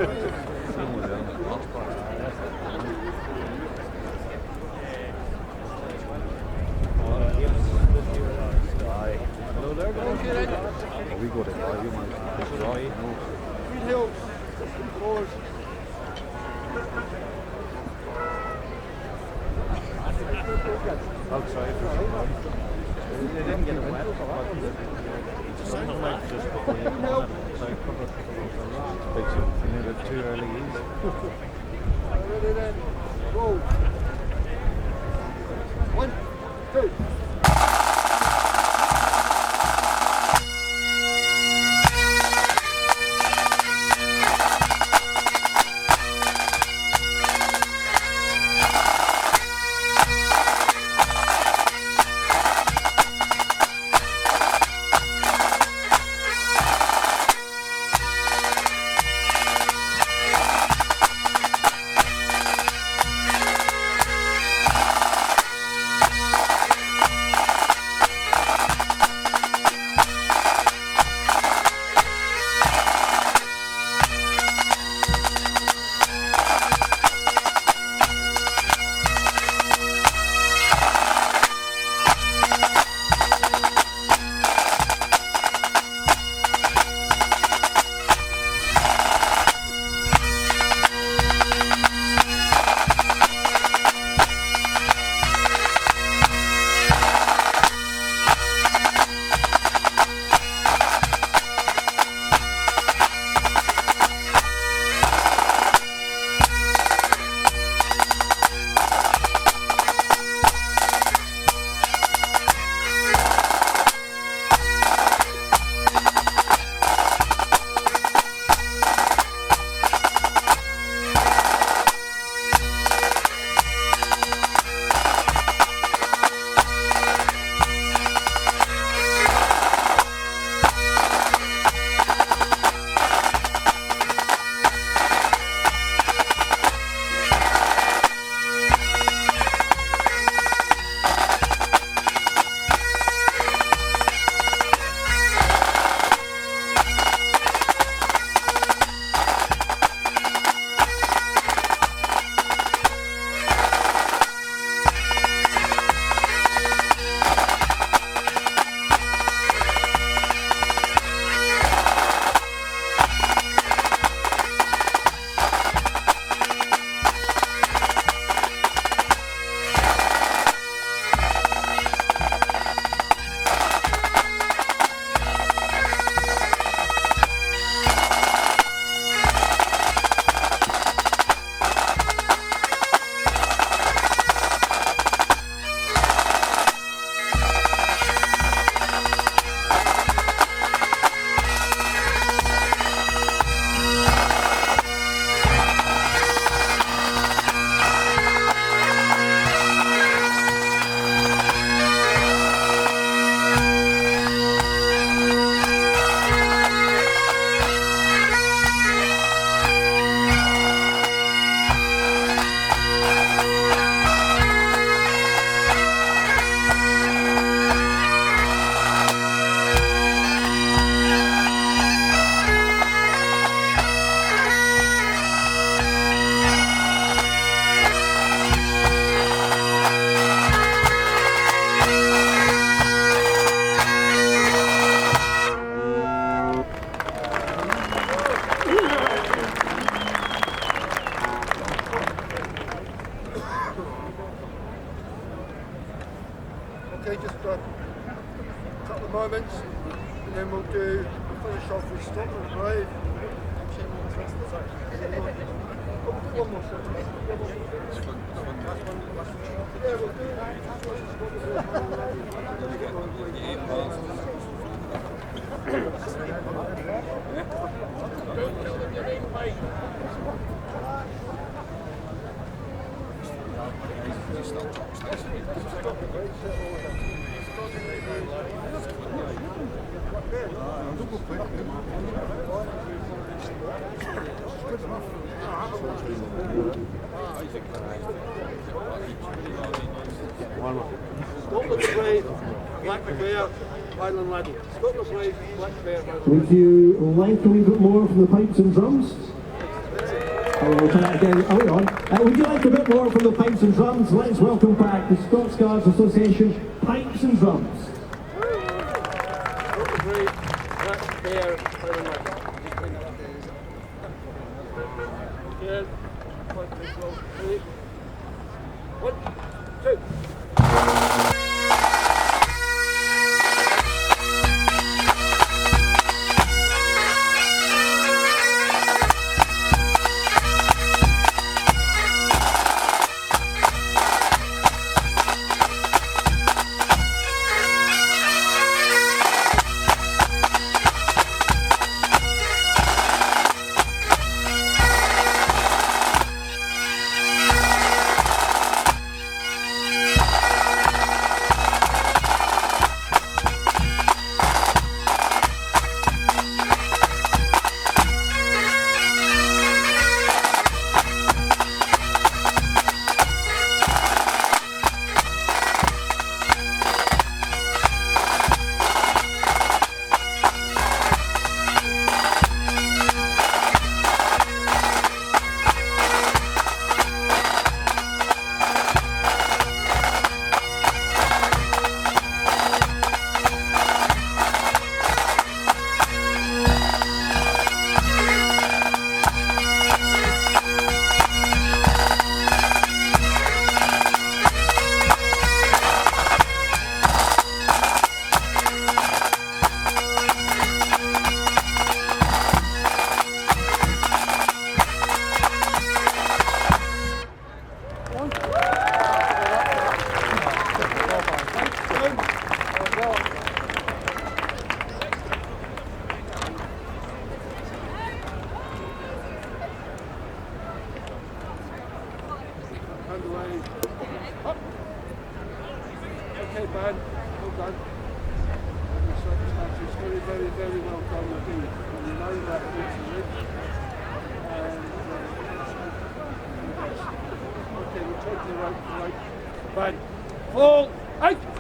We got it, you might. Green Hills, forward. Outside. They didn't get it wet. Something like just before you come on it. It's like a couple of too early ease. Ready then, roll. 1, 2. Okay, just a couple of moments, and then we'll finish off with Scotland Brave. One more second. Yeah, we'll do Scotland Brave, Black Bear, Highland Laddie. Scotland Brave, Black Bear, Highland Laddie. Would you like a wee bit more from the pipes and drums? we'll try that again. Hold on. Would you like a bit more from the Pipes and Drums? Let's welcome back the Scots Guards Association Pipes and Drums. One, two. Underway. Up. Okay, man. Well done. Under circumstances, very, very, very well done indeed. And you know that recently. Okay, we'll take the right. Man. Fall. Out.